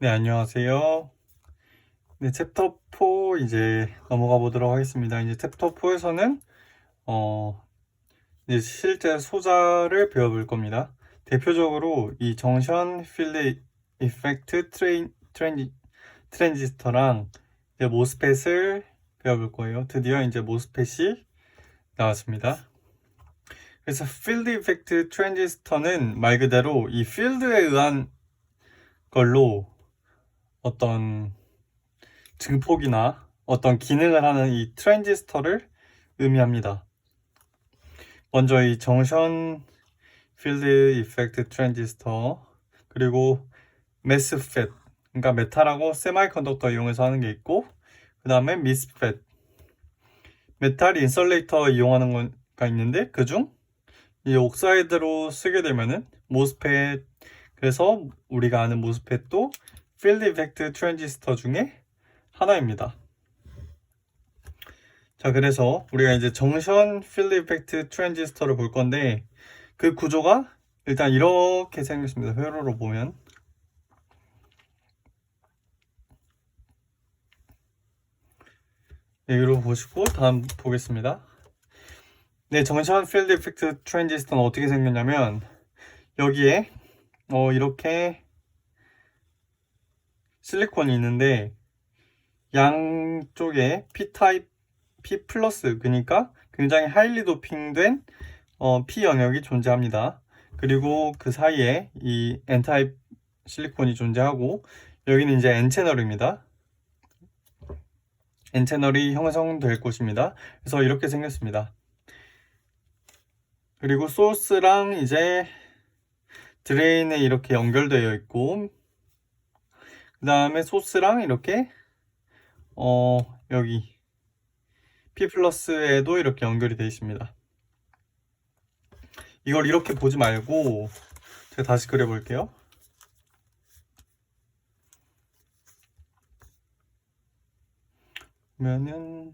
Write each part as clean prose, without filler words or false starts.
네, 안녕하세요. 네, 챕터 4 이제 넘어가 보도록 하겠습니다. 이제 챕터 4에서는 이제 실제 소자를 배워볼 겁니다. 대표적으로 이 정션 필드 이펙트 트랜지스터랑 이제 모스펫을 배워볼 거예요. 드디어 이제 모스펫이 나왔습니다. 그래서 필드 이펙트 트랜지스터는 말 그대로 이 필드에 의한 걸로 어떤 증폭이나 어떤 기능을 하는 이 트랜지스터를 의미합니다. 먼저 이 정션 필드 이펙트 트랜지스터, 그리고 메스펫, 그러니까 메탈하고 세마이컨덕터 이용해서 하는 게 있고, 그 다음에 미스펫, 메탈 인설레이터 이용하는 거가 있는데, 그중 이 옥사이드로 쓰게 되면은 모스펫, 그래서 우리가 아는 모스펫도 필드 이펙트 트랜지스터 중에 하나입니다. 자, 그래서 우리가 이제 정션 필드 이펙트 트랜지스터를 볼 건데, 그 구조가 일단 이렇게 생겼습니다. 회로로 보면. 여기로 보시고 다음 보겠습니다. 네, 정션 필드 이펙트 트랜지스터는 어떻게 생겼냐면, 여기에 이렇게 실리콘이 있는데, 양쪽에 P타입, P 플러스, 그러니까 굉장히 하일리 도핑된 P 영역이 존재합니다. 그리고 그 사이에 이 N타입 실리콘이 존재하고, 여기는 이제 N채널입니다. N채널이 형성될 곳입니다. 그래서 이렇게 생겼습니다. 그리고 소스랑 이제 드레인에 이렇게 연결되어 있고, 그 다음에 소스랑 이렇게 여기 P 플러스에도 이렇게 연결이 되어 있습니다. 이걸 이렇게 보지 말고 제가 다시 그려볼게요. 그러면은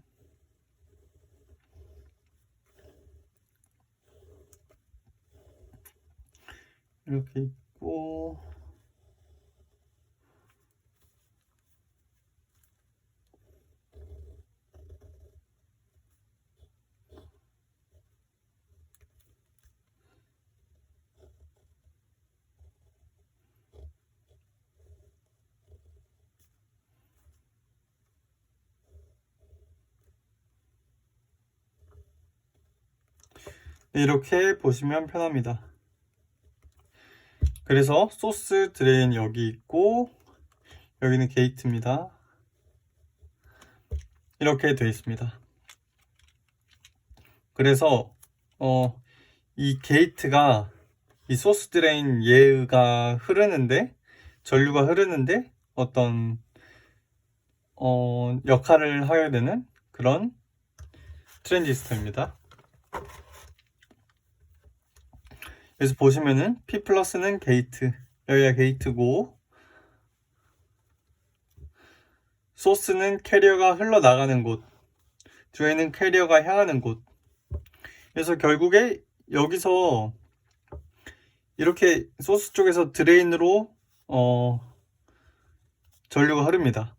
이렇게 있고, 이렇게 보시면 편합니다. 그래서 소스 드레인 여기 있고, 여기는 게이트입니다. 이렇게 되어 있습니다. 그래서 이 게이트가 이 소스 드레인 얘가 흐르는데, 전류가 흐르는데 어떤 역할을 하게 되는 그런 트랜지스터입니다. 그래서 보시면은 P 플러스는 게이트, 여기가 게이트고, 소스는 캐리어가 흘러나가는 곳, 드레인은 캐리어가 향하는 곳. 그래서 결국에 여기서 이렇게 소스 쪽에서 드레인으로 전류가 흐릅니다.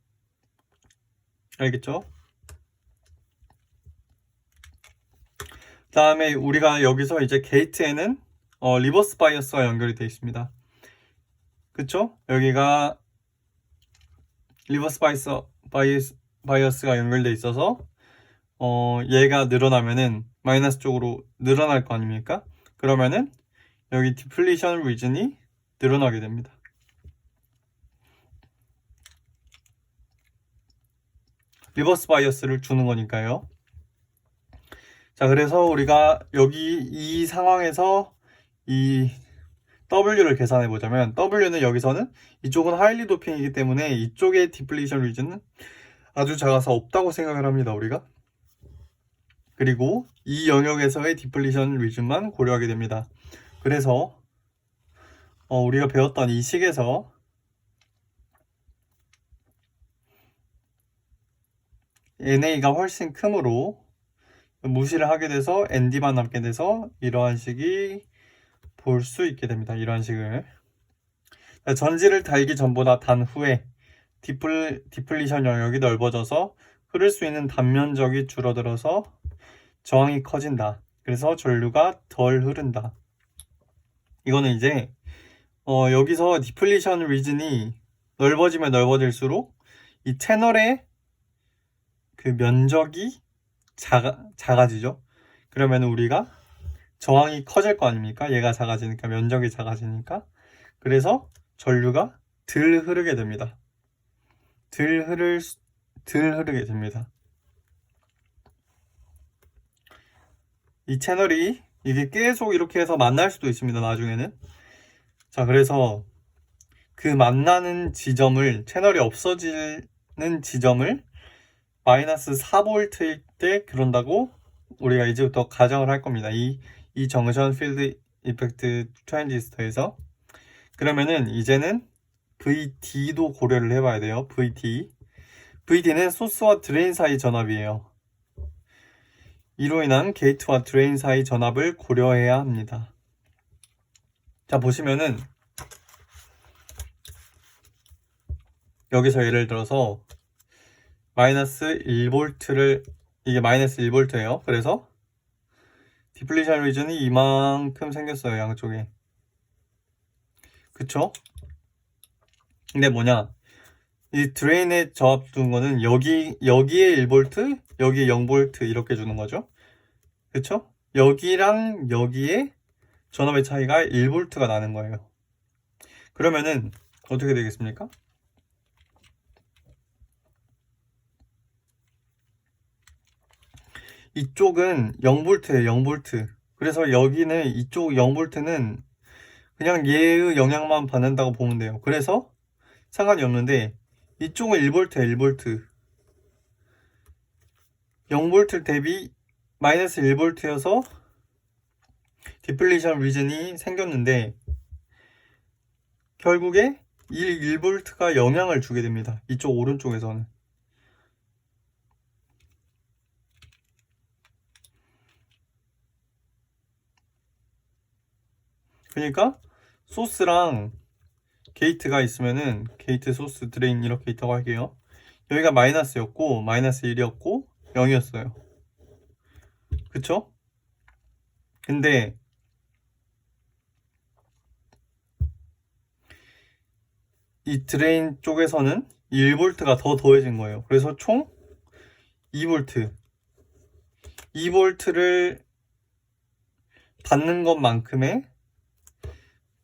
알겠죠? 그 다음에 우리가 여기서 이제 게이트에는 리버스 바이어스가 연결이 되어 있습니다. 그쵸? 여기가 리버스 바이어스가 연결되어 있어서 얘가 늘어나면은 마이너스 쪽으로 늘어날 거 아닙니까? 그러면은 여기 디플리션 리전이 늘어나게 됩니다. 리버스 바이어스를 주는 거니까요. 자, 그래서 우리가 여기 이 상황에서 이 W를 계산해 보자면, W는 여기서는 이쪽은 하일리 도핑이기 때문에 이쪽의 디플리션 리전은 아주 작아서 없다고 생각을 합니다, 우리가. 그리고 이 영역에서의 디플리션 리전만 고려하게 됩니다. 그래서 우리가 배웠던 이 식에서 NA가 훨씬 크므로 무시를 하게 돼서 ND만 남게 돼서 이러한 식이 볼 수 있게 됩니다. 이러한 식을. 전지를 달기 전보다 단 후에 디플리션 영역이 넓어져서 흐를 수 있는 단면적이 줄어들어서 저항이 커진다. 그래서 전류가 덜 흐른다. 이거는 이제 여기서 디플리션 리즌이 넓어지면 넓어질수록 이 채널의 그 면적이 작아지죠. 그러면 우리가 저항이 커질 거 아닙니까? 얘가 작아지니까, 면적이 작아지니까. 그래서 전류가 덜 흐르게 됩니다. 덜 흐르게 됩니다. 이 채널이 이게 계속 이렇게 해서 만날 수도 있습니다. 나중에는. 자, 그래서 그 만나는 지점을, 채널이 없어지는 지점을 마이너스 4V일 때 그런다고 우리가 이제부터 가정을 할 겁니다. 이 정션 필드 이펙트 트랜지스터에서. 그러면은 이제는 VT도 고려를 해봐야 돼요. VT는 소스와 드레인 사이 전압이에요. 이로 인한 게이트와 드레인 사이 전압을 고려해야 합니다. 자, 보시면은 여기서 예를 들어서 마이너스 1V를, 이게 마이너스 1V예요. 그래서 디플리션 리전이 이만큼 생겼어요. 양쪽에. 그쵸? 근데 뭐냐, 이 드레인에 저압 주는 거는 여기에 1V, 여기에 0V 이렇게 주는 거죠. 그쵸? 여기랑 여기에 전압의 차이가 1V가 나는 거예요. 그러면은 어떻게 되겠습니까? 이쪽은 0V예요. 0V. 그래서 여기는 이쪽 0V는 그냥 얘의 영향만 받는다고 보면 돼요. 그래서 상관이 없는데 이쪽은 1V예요. 1V. 0V 대비 마이너스 1V여서 디플리션 리즌이 생겼는데 결국에 1V가 영향을 주게 됩니다. 이쪽 오른쪽에서는. 그러니까 소스랑 게이트가 있으면은 게이트, 소스, 드레인 이렇게 있다고 할게요. 여기가 마이너스였고 마이너스 1이었고 0이었어요. 그쵸? 근데 이 드레인 쪽에서는 1V가 더 더해진 거예요. 그래서 총 2V. 2V를 받는 것만큼의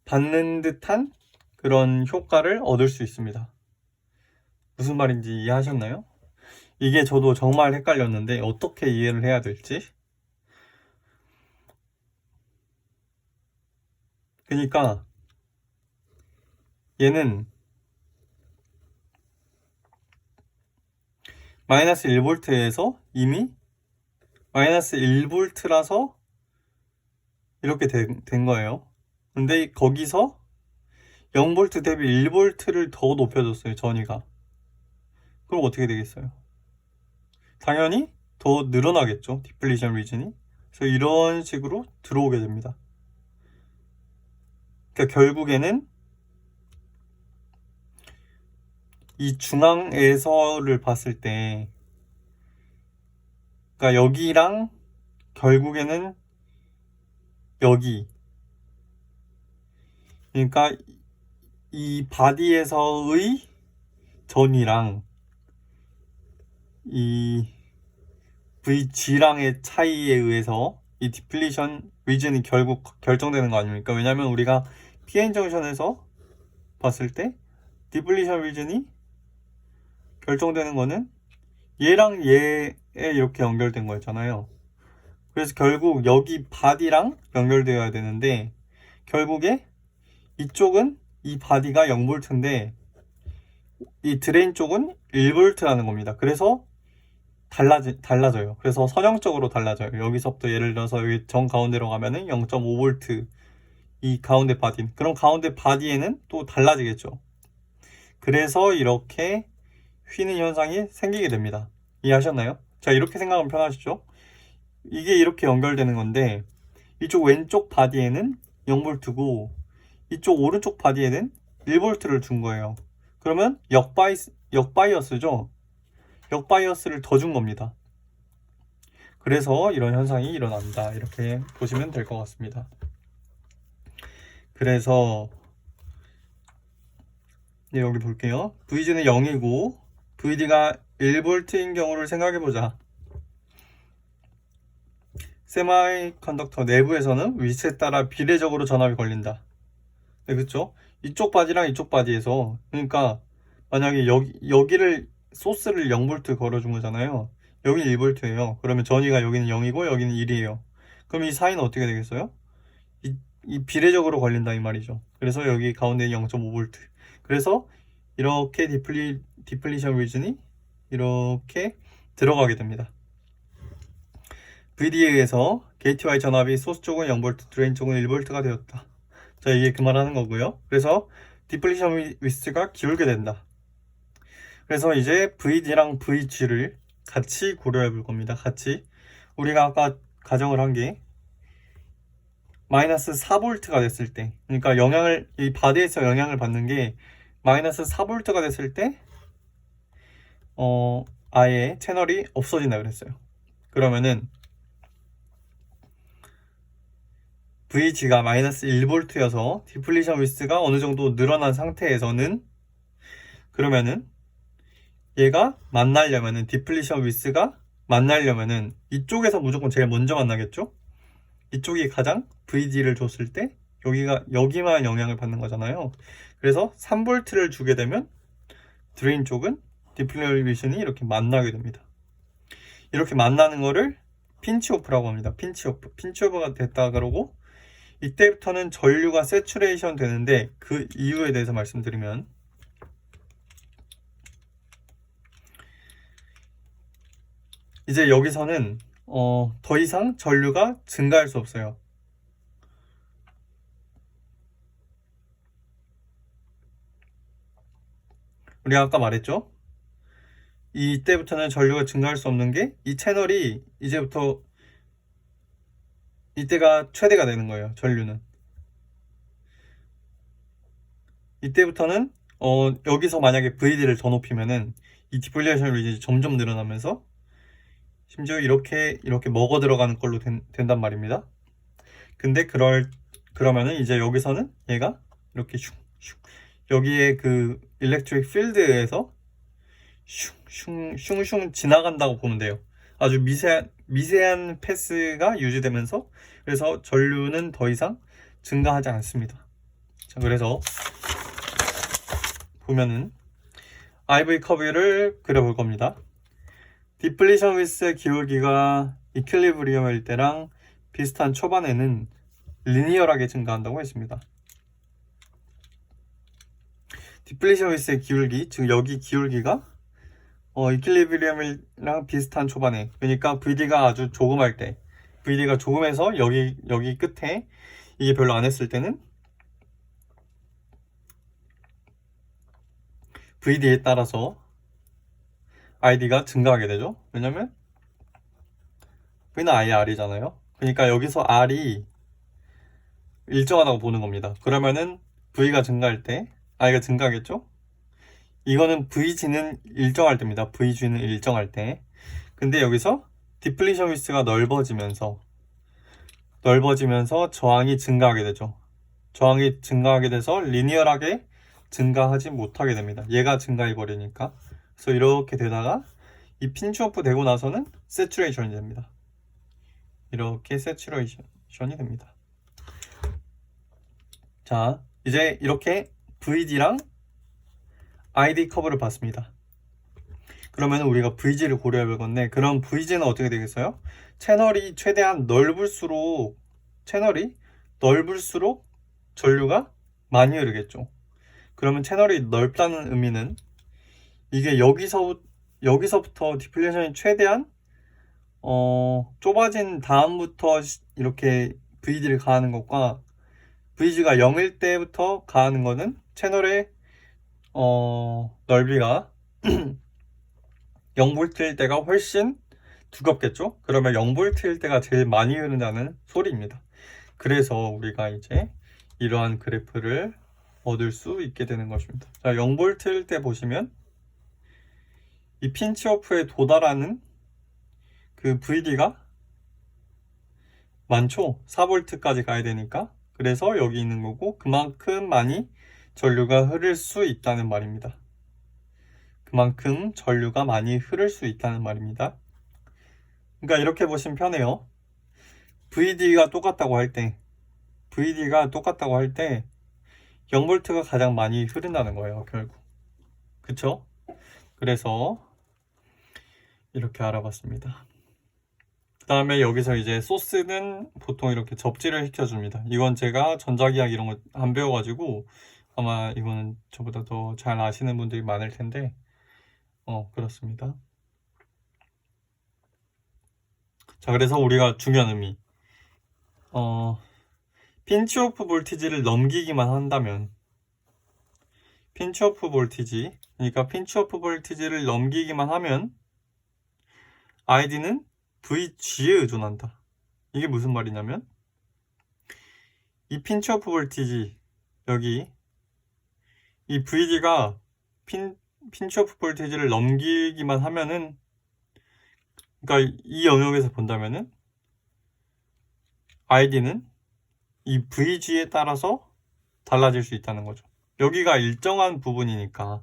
받는 듯한 그런 효과를 얻을 수 있습니다. 무슨 말인지 이해하셨나요? 이게 저도 정말 헷갈렸는데 어떻게 이해를 해야 될지. 그러니까 얘는 마이너스 1V에서 이미 마이너스 1V라서 이렇게 된 거예요. 근데 거기서 0V 대비 1V를 더 높여줬어요. 전위가. 그럼 어떻게 되겠어요? 당연히 더 늘어나겠죠. 디플리션 리즌이. 그래서 이런 식으로 들어오게 됩니다. 그러니까 결국에는 이 중앙에서를 봤을 때, 그러니까 여기랑 결국에는 여기, 그러니까 이 바디에서의 전이랑 이 VG랑의 차이에 의해서 이 디플리션 리즌이 결국 결정되는 거 아닙니까? 왜냐면 우리가 PN 정션에서 봤을 때 디플리션 리즌이 결정되는 거는 얘랑 얘에 이렇게 연결된 거였잖아요. 그래서 결국 여기 바디랑 연결되어야 되는데 결국에 이쪽은 이 바디가 0V인데 이 드레인 쪽은 1V라는 겁니다. 그래서 달라져요. 그래서 선형적으로 달라져요. 여기서부터 예를 들어서 여기 정 가운데로 가면은 0.5V 이 가운데 바디, 그럼 가운데 바디에는 또 달라지겠죠. 그래서 이렇게 휘는 현상이 생기게 됩니다. 이해하셨나요? 자, 이렇게 생각하면 편하시죠? 이게 이렇게 연결되는 건데 이쪽 왼쪽 바디에는 0V고 이쪽 오른쪽 바디에는 1V를 준 거예요. 그러면 역바이어스죠. 역바이어스를 더 준 겁니다. 그래서 이런 현상이 일어난다. 이렇게 보시면 될 것 같습니다. 그래서 여기 볼게요. VG는 0이고 VD가 1V인 경우를 생각해보자. 세마이컨덕터 내부에서는 위치에 따라 비례적으로 전압이 걸린다. 네, 그쵸? 이쪽 바디랑 이쪽 바디에서, 그러니까 만약에 여기를 소스를 0V 걸어준 거잖아요. 여기는 1V예요. 그러면 전위가 여기는 0이고 여기는 1이에요. 그럼 이 사이는 어떻게 되겠어요? 이 비례적으로 걸린다 이 말이죠. 그래서 여기 가운데 0.5V. 그래서 이렇게 디플리션 리즌이 이렇게 들어가게 됩니다. VD에 의해서 게이트 Y 전압이 소스 쪽은 0V, 드레인 쪽은 1V가 되었다. 자, 이게 그 말하는 거고요. 그래서 디플리션 위스트가 기울게 된다. 그래서 이제 VD랑 VG를 같이 고려해 볼 겁니다. 같이. 우리가 아까 가정을 한 게 마이너스 4V가 됐을 때, 그러니까 이 바디에서 영향을 받는 게 마이너스 4V가 됐을 때 아예 채널이 없어진다 그랬어요. 그러면은 VG가 마이너스 1V여서 디플리션 위스가 어느 정도 늘어난 상태에서는, 그러면은 얘가 만나려면은, 디플리션 위스가 만나려면은 이쪽에서 무조건 제일 먼저 만나겠죠? 이쪽이 가장 VD를 줬을 때 여기만 영향을 받는 거잖아요. 그래서 3V를 주게 되면 드레인 쪽은 디플리션이 이렇게 만나게 됩니다. 이렇게 만나는 거를 핀치오프라고 합니다. 핀치오프가 됐다 그러고, 이때부터는 전류가 세츄레이션 되는데 그 이유에 대해서 말씀드리면, 이제 여기서는 더 이상 전류가 증가할 수 없어요. 우리가 아까 말했죠? 이때부터는 전류가 증가할 수 없는 게, 이 채널이 이제부터 이때가 최대가 되는 거예요. 전류는 이때부터는 여기서 만약에 VD를 더 높이면은 이 디플레이션 리즌이 점점 늘어나면서 심지어 이렇게 먹어 들어가는 걸로 된단 말입니다. 근데 그러면은 이제 여기서는 얘가 이렇게 슝슝, 여기에 그 일렉트릭 필드에서 슝슝 지나간다고 보면 돼요. 아주 미세한 패스가 유지되면서, 그래서 전류는 더 이상 증가하지 않습니다. 자, 그래서 보면은 IV 커브를 그려볼 겁니다. 디플리션 위스의 기울기가 이퀄리브리엄일 때랑 비슷한 초반에는 리니어하게 증가한다고 했습니다. 디플리션 위스의 기울기, 즉 여기 기울기가 이퀄리브리엄이랑 비슷한 초반에, 그러니까 VD가 아주 조금할 때, VD가 조금해서 여기 끝에 이게 별로 안 했을 때는 VD에 따라서 ID가 증가하게 되죠. 왜냐면 V는 I R이잖아요. 그러니까 여기서 R이 일정하다고 보는 겁니다. 그러면은 V가 증가할 때 I가 증가하겠죠. 이거는 VG는 일정할 때입니다. VG는 일정할 때. 근데 여기서 디플리션 위스가 넓어지면서 저항이 증가하게 되죠. 저항이 증가하게 돼서 리니어하게 증가하지 못하게 됩니다. 얘가 증가해 버리니까. 그래서 이렇게 되다가 이 핀치오프 되고 나서는 세츄레이션이 됩니다. 이렇게 세츄레이션이 됩니다. 자, 이제 이렇게 VD랑 ID 커브를 봤습니다. 그러면 우리가 VG를 고려해 볼 건데, 그럼 VG는 어떻게 되겠어요? 채널이 최대한 넓을수록 전류가 많이 흐르겠죠. 그러면 채널이 넓다는 의미는 이게 여기서부터 디플레이션이 최대한 좁아진 다음부터 이렇게 VD를 가하는 것과 VG가 0일 때부터 가하는 거는 채널의 넓이가 0V일 때가 훨씬 두껍겠죠? 그러면 0V일 때가 제일 많이 흐른다는 소리입니다. 그래서 우리가 이제 이러한 그래프를 얻을 수 있게 되는 것입니다. 자, 0V일 때 보시면 이 핀치오프에 도달하는 그 VD가 많죠. 4V까지 가야 되니까. 그래서 여기 있는 거고, 그만큼 많이 전류가 흐를 수 있다는 말입니다. 그만큼 전류가 많이 흐를 수 있다는 말입니다. 그러니까 이렇게 보시면 편해요. VD가 똑같다고 할 때 0V가 가장 많이 흐른다는 거예요, 결국. 그쵸? 그래서 이렇게 알아봤습니다. 그 다음에 여기서 이제 소스는 보통 이렇게 접지를 시켜줍니다. 이건 제가 전자기학 이런 거 안 배워가지고 아마 이거는 저보다 더 잘 아시는 분들이 많을 텐데 그렇습니다. 자, 그래서 우리가 중요한 의미 핀치오프 볼티지를 넘기기만 한다면 그러니까 핀치오프 볼티지를 넘기기만 하면 ID는 VG에 의존한다. 이게 무슨 말이냐면 이 핀치오프 볼티지 여기 이 VD가 핀치오프 볼티지를 넘기기만 하면은, 그러니까 이 영역에서 본다면은 ID는 이 VG에 따라서 달라질 수 있다는 거죠. 여기가 일정한 부분이니까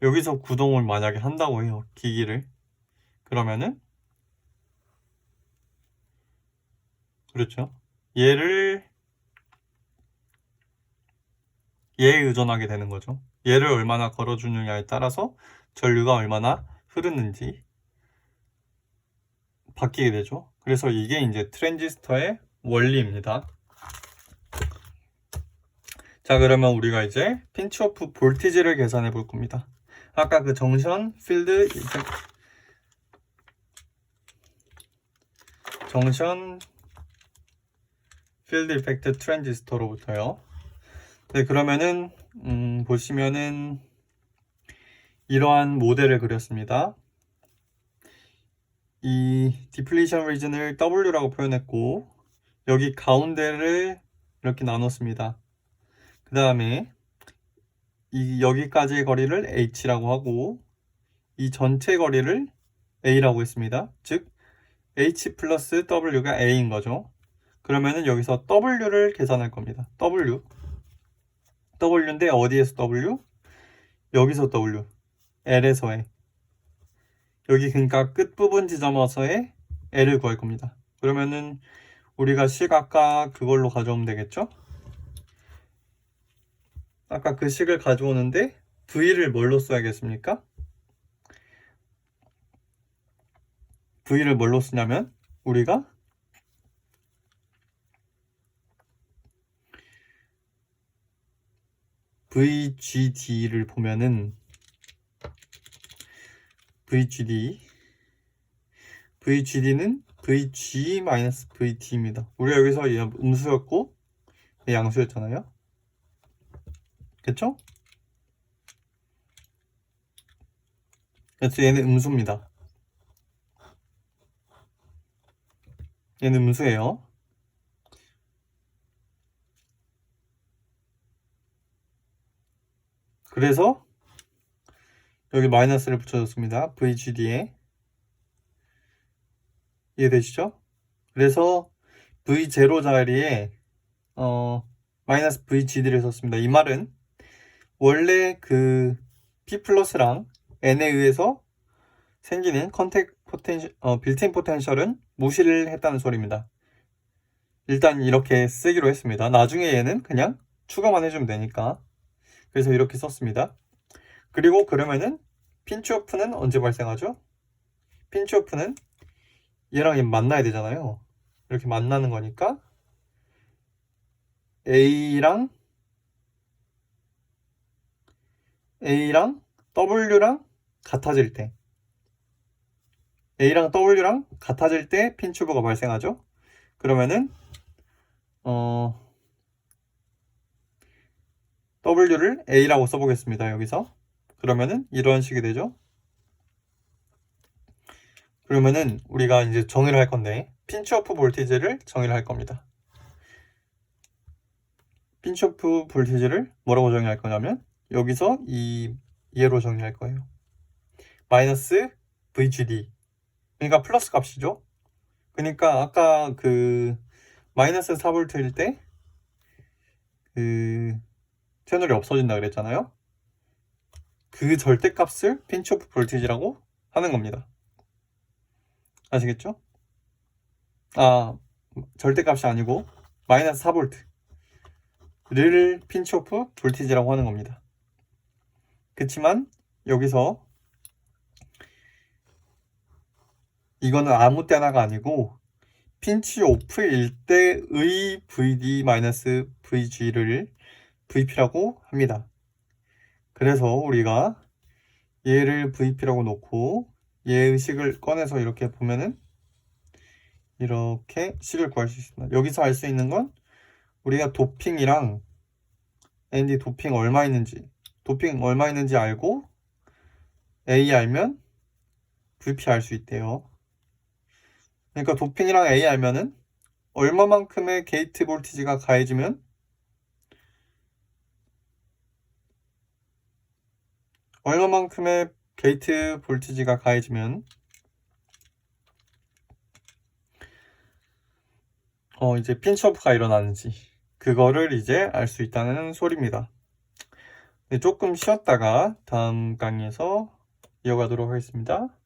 여기서 구동을 만약에 한다고 해요, 기기를. 그러면은 그렇죠. 얘에 의존하게 되는 거죠. 얘를 얼마나 걸어주느냐에 따라서 전류가 얼마나 흐르는지 바뀌게 되죠. 그래서 이게 이제 트랜지스터의 원리입니다. 자, 그러면 우리가 이제 핀치오프 볼티지를 계산해 볼 겁니다. 아까 그 정션 필드 이펙트 트랜지스터로부터요. 네, 그러면은 보시면은 이러한 모델을 그렸습니다. 이 디플리션 리전을 W라고 표현했고 여기 가운데를 이렇게 나눴습니다. 그 다음에 이 여기까지의 거리를 H라고 하고 이 전체 거리를 A라고 했습니다. 즉 H 플러스 W가 A인 거죠. 그러면은 여기서 W를 계산할 겁니다. W인데 어디에서 W? 여기서 W, L에서의 여기 그러니까 끝부분 지점에서의 L을 구할 겁니다. 그러면은 우리가 식 아까 그걸로 가져오면 되겠죠? 아까 그 식을 가져오는데 V를 뭘로 써야겠습니까? V를 뭘로 쓰냐면 우리가 VGD를 보면은 VGD는 VG-VT입니다. 우리가 여기서 얘 음수였고 얘 양수였잖아요. 그쵸? 그래서 얘는 음수입니다. 얘는 음수예요. 그래서 여기 마이너스를 붙여줬습니다. VGD에. 이해되시죠? 그래서 V0 자리에 마이너스 VGD를 썼습니다. 이 말은 원래 그 P 플러스랑 N에 의해서 생기는 빌트인 포텐셜은 무시를 했다는 소리입니다. 일단 이렇게 쓰기로 했습니다. 나중에 얘는 그냥 추가만 해주면 되니까. 그래서 이렇게 썼습니다. 그리고 그러면은 핀치오프는 언제 발생하죠? 핀치오프는 얘랑 얘 만나야 되잖아요. 이렇게 만나는 거니까 A랑 W랑 같아질 때 A랑 W랑 같아질 때 핀치오프가 발생하죠. 그러면은 W를 A라고 써보겠습니다. 여기서 그러면은 이런 식이 되죠. 그러면은 우리가 이제 정의를 할 건데 핀치오프 볼티지를 정의를 할 겁니다. 핀치오프 볼티지를 뭐라고 정의할 거냐면 여기서 얘로 정의할 거예요. 마이너스 VGD. 그러니까 플러스 값이죠. 그러니까 아까 그 마이너스 4V일 때 그 채널이 없어진다 그랬잖아요. 그 절대값을 핀치오프 볼티지라고 하는 겁니다. 아시겠죠? 절대값이 아니고 마이너스 4V를 핀치오프 볼티지라고 하는 겁니다. 그치만 여기서 이거는 아무 때나가 아니고 핀치오프일 때의 VD-VG를 VP라고 합니다. 그래서 우리가 얘를 VP라고 놓고 얘의 식을 꺼내서 이렇게 보면은 이렇게 식을 구할 수 있습니다. 여기서 알 수 있는 건 우리가 도핑이랑 ND 도핑 얼마 있는지 알고 A 알면 VP 알 수 있대요. 그러니까 도핑이랑 A 알면은 얼마만큼의 게이트 볼티지가 가해지면 이제 핀치오프가 일어나는지 그거를 이제 알 수 있다는 소리입니다. 네, 조금 쉬었다가 다음 강의에서 이어가도록 하겠습니다.